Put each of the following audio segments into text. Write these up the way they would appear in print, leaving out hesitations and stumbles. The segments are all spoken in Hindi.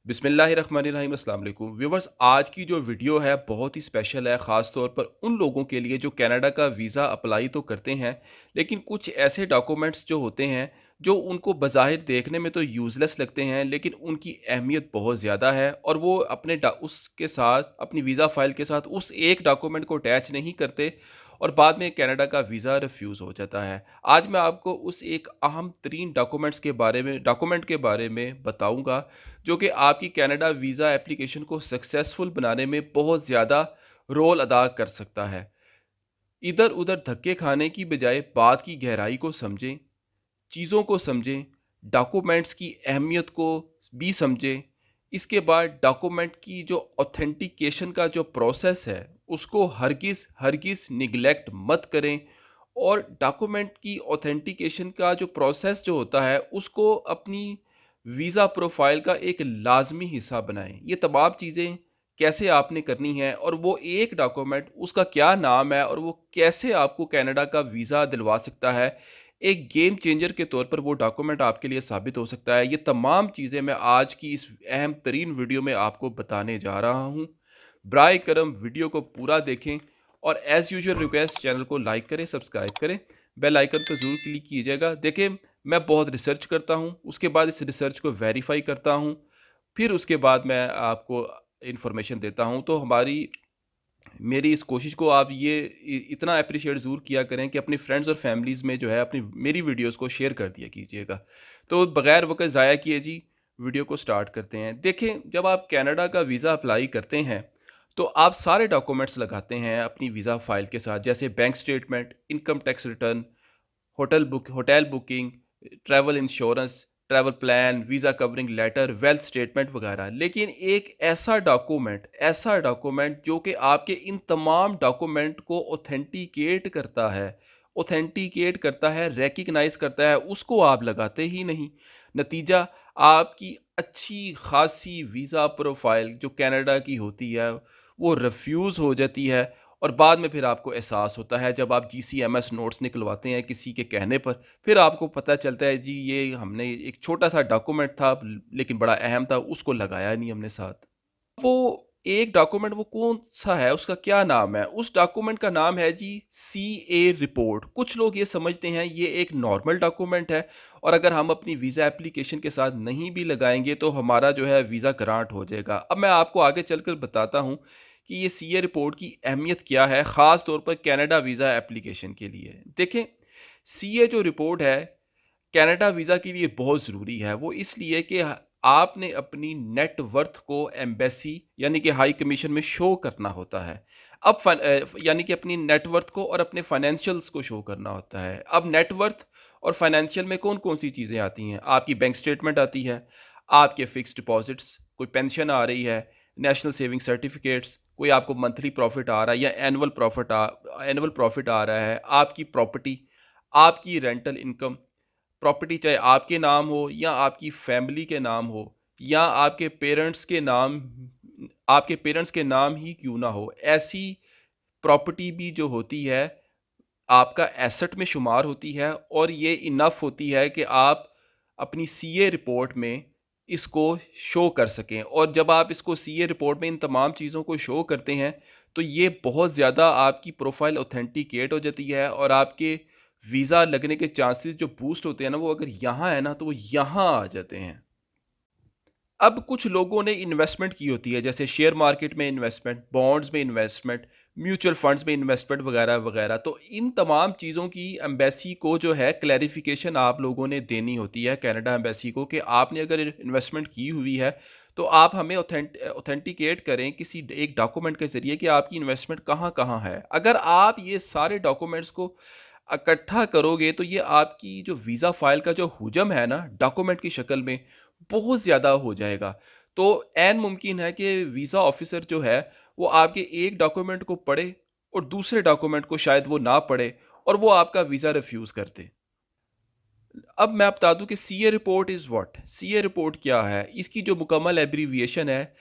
बिस्मिल्लाहिर्रहमानिर्रहीम अस्सलाम वालेकुम व्यूवर्स। आज की जो वीडियो है बहुत ही स्पेशल है, ख़ास तौर पर उन लोगों के लिए जो कनाडा का वीज़ा अप्लाई तो करते हैं, लेकिन कुछ ऐसे डॉक्यूमेंट्स जो होते हैं जो उनको बज़ाहिर देखने में तो यूज़लेस लगते हैं, लेकिन उनकी अहमियत बहुत ज़्यादा है और वो उसके साथ अपनी वीज़ा फ़ाइल के साथ उस एक डॉक्यूमेंट को अटैच नहीं करते और बाद में कनाडा का वीज़ा रिफ्यूज़ हो जाता है। आज मैं आपको उस एक अहम तरीन डॉक्यूमेंट के बारे में बताऊँगा जो कि आपकी कनाडा वीज़ा एप्लीकेशन को सक्सेसफुल बनाने में बहुत ज़्यादा रोल अदा कर सकता है। इधर-उधर धक्के खाने की बजाय बात की गहराई को समझें, चीज़ों को समझें, डॉक्यूमेंट्स की अहमियत को भी समझें। इसके बाद डॉक्यूमेंट की जो ऑथेंटिकेशन का जो प्रोसेस है, उसको हरगिज़ निग्लेक्ट मत करें और डॉक्यूमेंट की ऑथेंटिकेशन का जो प्रोसेस जो होता है, उसको अपनी वीज़ा प्रोफाइल का एक लाज़मी हिस्सा बनाएँ। ये तमाम चीज़ें कैसे आपने करनी है और वो एक डॉक्यूमेंट उसका क्या नाम है और वो कैसे आपको कनाडा का वीज़ा दिलवा सकता है, एक गेम चेंजर के तौर पर वो डॉक्यूमेंट आपके लिए साबित हो सकता है। ये तमाम चीज़ें मैं आज की इस अहम तरीन वीडियो में आपको बताने जा रहा हूँ। बराए करम वीडियो को पूरा देखें और एज़ यूजुअल रिक्वेस्ट, चैनल को लाइक करें, सब्सक्राइब करें, बेल आइकन पर ज़रूर क्लिक कीजिएगा। देखिए, मैं बहुत रिसर्च करता हूँ, उसके बाद इस रिसर्च को वेरीफाई करता हूँ, फिर उसके बाद मैं आपको इन्फॉर्मेशन देता हूँ। तो मेरी इस कोशिश को आप इतना अप्रिशिएट ज़रूर किया करें कि अपनी फ्रेंड्स और फैमिलीज़ में जो है अपनी मेरी वीडियोज़ को शेयर कर दिया कीजिएगा। तो बगैर वक़्त ज़ाया किए जी, वीडियो को स्टार्ट करते हैं। देखें, जब आप कनाडा का वीज़ा अप्लाई करते हैं तो आप सारे डॉक्यूमेंट्स लगाते हैं अपनी वीज़ा फ़ाइल के साथ, जैसे bank statement, income tax return, hotel booking, travel insurance, travel plan, visa covering letter, wealth statement वगैरह। लेकिन एक ऐसा डॉक्यूमेंट जो कि आपके इन तमाम डॉक्यूमेंट को ऑथेंटिकेट करता है, रिकग्नाइज़ करता है, उसको आप लगाते ही नहीं। नतीजा, आपकी अच्छी खासी वीज़ा प्रोफाइल जो कनाडा की होती है, वो रिफ्यूज़ हो जाती है और बाद में फिर आपको एहसास होता है जब आप जीसीएमएस नोट्स निकलवाते हैं किसी के कहने पर, फिर आपको पता चलता है जी ये हमने एक छोटा सा डॉक्यूमेंट था लेकिन बड़ा अहम था, उसको लगाया नहीं हमने साथ। वो एक डॉक्यूमेंट वो कौन सा है, उसका क्या नाम है? उस डॉक्यूमेंट का नाम है जी सीए रिपोर्ट। कुछ लोग ये समझते हैं ये एक नॉर्मल डॉक्यूमेंट है और अगर हम अपनी वीज़ा एप्लीकेशन के साथ नहीं भी लगाएंगे तो हमारा जो है वीज़ा ग्रांट हो जाएगा। अब मैं आपको आगे चलकर बताता हूँ कि ये सीए रिपोर्ट की अहमियत क्या है, ख़ास तौर पर कनाडा वीज़ा एप्लीकेशन के लिए। देखें, सीए जो रिपोर्ट है कनाडा वीज़ा के लिए बहुत ज़रूरी है। वो इसलिए कि आपने अपनी नेट वर्थ को एम्बेसी यानी कि हाई कमीशन में शो करना होता है। यानी कि अपनी नेट वर्थ को और अपने फाइनेंशियल्स को शो करना होता है। अब नेट वर्थ और फाइनेंशियल में कौन-कौन सी चीज़ें आती हैं? आपकी बैंक स्टेटमेंट आती है, आपके फिक्स्ड डिपॉज़िट्स, कोई पेंशन आ रही है, नेशनल सेविंग सर्टिफिकेट्स, कोई आपको मंथली प्रॉफ़िट आ रहा है या एनुअल प्रॉफ़िट आ रहा है, आपकी प्रॉपर्टी, आपकी रेंटल इनकम, प्रॉपर्टी चाहे आपके नाम हो या आपकी फैमिली के नाम हो या आपके पेरेंट्स के नाम ही क्यों ना हो, ऐसी प्रॉपर्टी भी जो होती है आपका एसेट में शुमार होती है और ये इनफ होती है कि आप अपनी सीए रिपोर्ट में इसको शो कर सकें। और जब आप इसको सीए रिपोर्ट में इन तमाम चीज़ों को शो करते हैं तो ये बहुत ज़्यादा आपकी प्रोफाइल ऑथेंटिकेट हो जाती है और आपके वीज़ा लगने के चांसेस जो बूस्ट होते हैं ना, वो अगर यहाँ है ना तो वो यहाँ आ जाते हैं। अब कुछ लोगों ने इन्वेस्टमेंट की होती है, जैसे शेयर मार्केट में इन्वेस्टमेंट, बॉन्ड्स में इन्वेस्टमेंट, म्यूचुअल फंड्स में इन्वेस्टमेंट वगैरह वगैरह। तो इन तमाम चीज़ों की एम्बेसी को जो है क्लैरिफिकेशन आप लोगों ने देनी होती है कनाडा एम्बेसी को कि आपने अगर इन्वेस्टमेंट की हुई है तो आप हमें ऑथेंटिकेट करें किसी एक डॉक्यूमेंट के ज़रिए कि आपकी इन्वेस्टमेंट कहाँ कहाँ है। अगर आप ये सारे डॉक्यूमेंट्स को इकट्ठा करोगे तो ये आपकी जो वीज़ा फाइल का जो हुजम है ना डॉक्यूमेंट की शक्ल में, बहुत ज़्यादा हो जाएगा। तो ऐन मुमकिन है कि वीज़ा ऑफिसर जो है वो आपके एक डॉक्यूमेंट को पढ़े और दूसरे डॉक्यूमेंट को शायद वो ना पढ़े और वो आपका वीज़ा रिफ्यूज़ कर दे। अब मैं बता दूं कि CA report is what, CA report क्या है, इसकी जो मुकम्मल एब्रीविएशन है,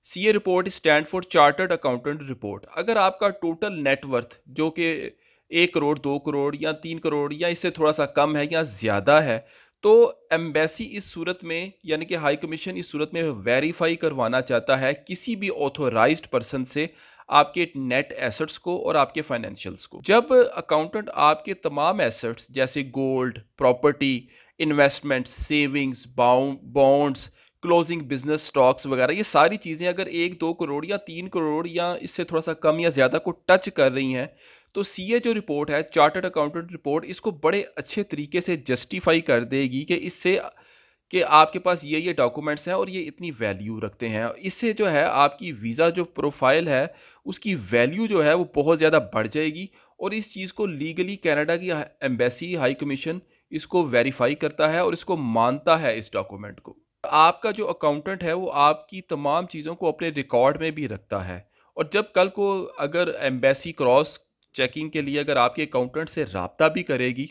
CA report stand for chartered accountant report. अगर आपका टोटल नेटवर्थ जो कि 1 करोड़, 2 करोड़ या 3 करोड़ या इससे थोड़ा सा कम है या ज़्यादा है, तो एम्बेसी इस सूरत में यानी कि हाई कमीशन इस सूरत में वेरीफाई करवाना चाहता है किसी भी ऑथोराइज्ड पर्सन से आपके नेट एसेट्स को और आपके फाइनेंशियल्स को। जब अकाउंटेंट आपके तमाम एसेट्स जैसे gold, property, investments, savings, bonds, closing business stocks वगैरह ये सारी चीज़ें अगर 1-2 करोड़ या 3 करोड़ या इससे थोड़ा सा कम या ज़्यादा को टच कर रही हैं, तो सीए जो रिपोर्ट है, चार्टर्ड अकाउंटेंट रिपोर्ट, इसको बड़े अच्छे तरीके से जस्टिफाई कर देगी कि इससे कि आपके पास ये डॉक्यूमेंट्स हैं और ये इतनी वैल्यू रखते हैं। इससे जो है आपकी वीज़ा जो प्रोफाइल है उसकी वैल्यू जो है वो बहुत ज़्यादा बढ़ जाएगी और इस चीज़ को लीगली कनाडा की एम्बेसी हाई कमीशन इसको वेरीफाई करता है और इसको मानता है इस डॉक्यूमेंट को। आपका जो अकाउंटेंट है वो आपकी तमाम चीज़ों को अपने रिकॉर्ड में भी रखता है और जब कल को अगर एम्बेसी क्रॉस चेकिंग के लिए अगर आपके अकाउंटेंट से रब्ता भी करेगी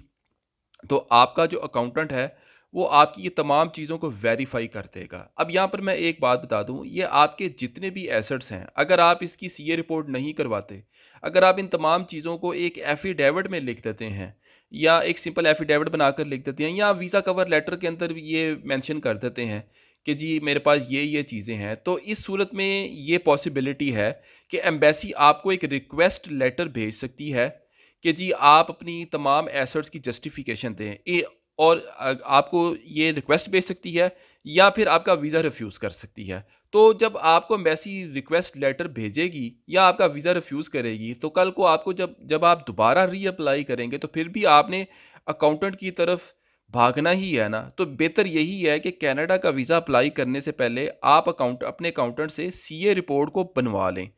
तो आपका जो अकाउंटेंट है वो आपकी ये तमाम चीज़ों को वेरीफाई कर देगा। अब यहाँ पर मैं एक बात बता दूँ, ये आपके जितने भी एसेट्स हैं अगर आप इसकी सीए रिपोर्ट नहीं करवाते, अगर आप इन तमाम चीज़ों को एक एफिडेविट में लिख देते हैं या एक सिंपल एफिडेविट बनाकर लिख देते हैं या वीज़ा कवर लेटर के अंदर भी ये मेंशन कर देते हैं कि जी मेरे पास ये चीज़ें हैं, तो इस सूरत में ये पॉसिबिलिटी है कि एम्बेसी आपको एक रिक्वेस्ट लेटर भेज सकती है कि जी आप अपनी तमाम एसेट्स की जस्टिफिकेशन दें और आपको ये रिक्वेस्ट भेज सकती है या फिर आपका वीज़ा रिफ्यूज़ कर सकती है। तो जब आपको एम्बेसी रिक्वेस्ट लेटर भेजेगी या आपका वीज़ा रिफ्यूज़ करेगी तो कल को आपको जब जब आप दोबारा रीअप्लाई करेंगे तो फिर भी आपने अकाउंटेंट की तरफ भागना ही है ना। तो बेहतर यही है कि कनाडा का वीज़ा अप्लाई करने से पहले आप अपने अकाउंटेंट से सीए रिपोर्ट को बनवा लें।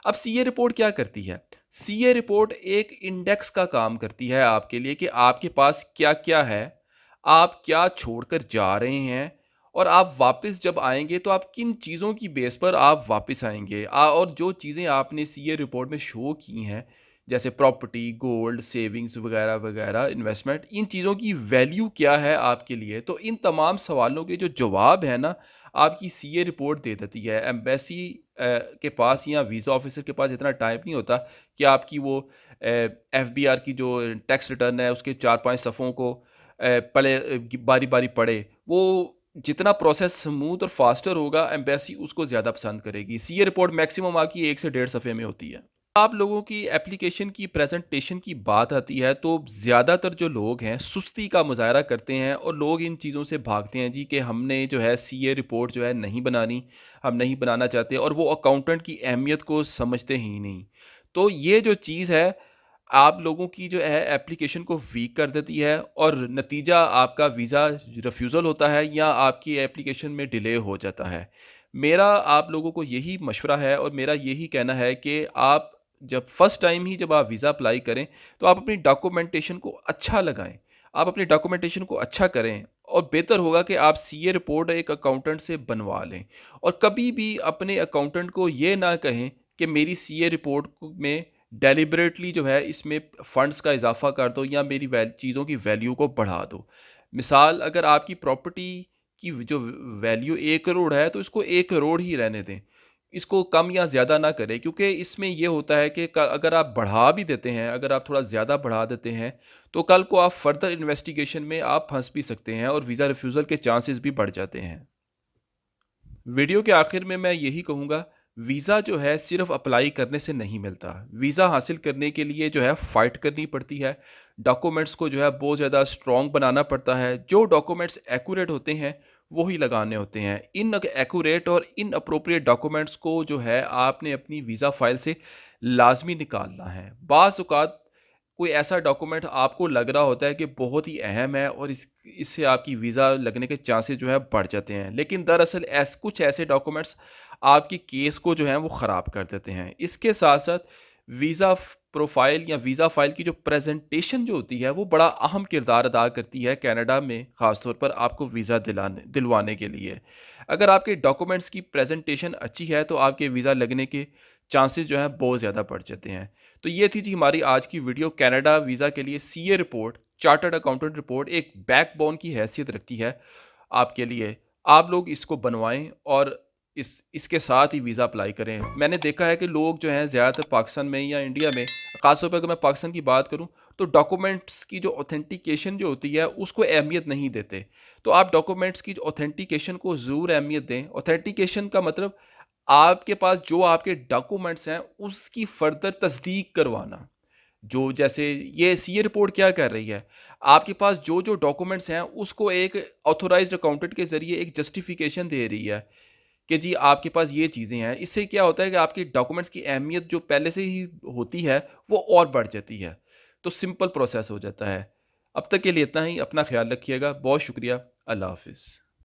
अब सीए रिपोर्ट क्या करती है? सीए रिपोर्ट एक इंडेक्स का काम करती है आपके लिए कि आपके पास क्या क्या है, आप क्या छोड़कर जा रहे हैं और आप वापस जब आएंगे तो आप किन चीज़ों की बेस पर आप वापस आएंगे। और जो चीज़ें आपने सीए रिपोर्ट में शो की हैं जैसे प्रॉपर्टी, गोल्ड, सेविंग्स वगैरह वगैरह, इन्वेस्टमेंट, इन चीज़ों की वैल्यू क्या है आपके लिए। तो इन तमाम सवालों के जो जवाब है ना आपकी सीए रिपोर्ट दे देती है। एम्बेसी के पास या वीज़ा ऑफिसर के पास इतना टाइम नहीं होता कि आपकी वो एफबीआर की जो टैक्स रिटर्न है उसके 4-5 सफ़ों को पले बारी बारी पढ़े। वो जितना प्रोसेस स्मूथ और फास्टर होगा एम्बेसी उसको ज़्यादा पसंद करेगी। सीए रिपोर्ट मैक्सिमम आपकी 1 से 1.5 सफ़े में होती है। आप लोगों की एप्लीकेशन की प्रेजेंटेशन की बात आती है तो ज़्यादातर जो लोग हैं सुस्ती का मुजाहरा करते हैं और लोग इन चीज़ों से भागते हैं जी कि हमने जो है सीए रिपोर्ट जो है नहीं बनानी, हम नहीं बनाना चाहते और वो अकाउंटेंट की अहमियत को समझते ही नहीं। तो ये जो चीज़ है आप लोगों की जो है एप्लीकेशन को वीक कर देती है और नतीजा आपका वीज़ा रिफ्यूज़ल होता है या आपकी एप्लीकेशन में डिले हो जाता है। मेरा आप लोगों को यही मशवरा है और मेरा यही कहना है कि आप जब फर्स्ट टाइम ही जब आप वीज़ा अप्लाई करें तो आप अपनी डॉक्यूमेंटेशन को अच्छा लगाएं, आप अपनी डॉक्यूमेंटेशन को अच्छा करें और बेहतर होगा कि आप सीए रिपोर्ट एक अकाउंटेंट से बनवा लें और कभी भी अपने अकाउंटेंट को ये ना कहें कि मेरी सीए रिपोर्ट में डेलिबरेटली जो है इसमें फ़ंड्स का इजाफा कर दो या मेरी चीज़ों की वैल्यू को बढ़ा दो। मिसाल अगर आपकी प्रॉपर्टी की जो वैल्यू 1 करोड़ है तो इसको 1 करोड़ ही रहने दें, इसको कम या ज़्यादा ना करें क्योंकि इसमें ये होता है कि अगर आप बढ़ा भी देते हैं, अगर आप थोड़ा ज़्यादा बढ़ा देते हैं तो कल को आप फर्दर इन्वेस्टिगेशन में आप फंस भी सकते हैं और वीज़ा रिफ्यूज़ल के चांसेस भी बढ़ जाते हैं। वीडियो के आखिर में मैं यही कहूँगा, वीज़ा जो है सिर्फ अप्लाई करने से नहीं मिलता। वीज़ा हासिल करने के लिए जो है फ़ाइट करनी पड़ती है, डॉक्यूमेंट्स को जो है बहुत ज़्यादा स्ट्रॉन्ग बनाना पड़ता है। जो डॉक्यूमेंट्स एक्यूरेट होते हैं वही लगाने होते हैं। इन एक्यूरेट और इन अप्रोप्रिएट डॉक्यूमेंट्स को जो है आपने अपनी वीज़ा फ़ाइल से लाजमी निकालना है। बाज़ औक़ात कोई ऐसा डॉक्यूमेंट आपको लग रहा होता है कि बहुत ही अहम है और इससे आपकी वीज़ा लगने के चांसेस जो है बढ़ जाते हैं, लेकिन दरअसल कुछ ऐसे डॉक्यूमेंट्स आपकी केस को जो है वो ख़राब कर देते हैं। इसके साथ साथ वीज़ा प्रोफाइल या वीज़ा फ़ाइल की जो प्रेजेंटेशन जो होती है वो बड़ा अहम किरदार अदा करती है कनाडा में, ख़ास तौर पर आपको वीज़ा दिलवाने के लिए। अगर आपके डॉक्यूमेंट्स की प्रेजेंटेशन अच्छी है तो आपके वीज़ा लगने के चांसेस जो है बहुत ज़्यादा बढ़ जाते हैं। तो ये थी जी हमारी आज की वीडियो। कनाडा वीज़ा के लिए CA report, chartered accountant report एक बैकबोन की हैसियत रखती है आपके लिए। आप लोग इसको बनवाएं और इसके साथ ही वीज़ा अप्लाई करें। मैंने देखा है कि लोग जो हैं ज़्यादातर पाकिस्तान में या इंडिया में, ख़ास तौर पे अगर मैं पाकिस्तान की बात करूँ, तो डॉक्यूमेंट्स की जो ऑथेंटिकेशन जो होती है उसको अहमियत नहीं देते। तो आप डॉक्यूमेंट्स की ऑथेंटिकेशन को ज़रूर अहमियत दें। ऑथेंटिकेशन का मतलब आपके पास जो आपके डॉक्यूमेंट्स हैं उसकी फर्दर तस्दीक करवाना। जो जैसे ये सीए रिपोर्ट क्या कर रही है, आपके पास जो जो डॉक्यूमेंट्स हैं उसको एक ऑथोराइज्ड अकाउंटेंट के ज़रिए एक जस्टिफिकेशन दे रही है कि जी आपके पास ये चीज़ें हैं। इससे क्या होता है कि आपके डॉक्यूमेंट्स की अहमियत जो पहले से ही होती है वो और बढ़ जाती है। तो सिंपल प्रोसेस हो जाता है। अब तक के लिए इतना ही। अपना ख्याल रखिएगा। बहुत शुक्रिया। अल्लाह हाफ़िज़।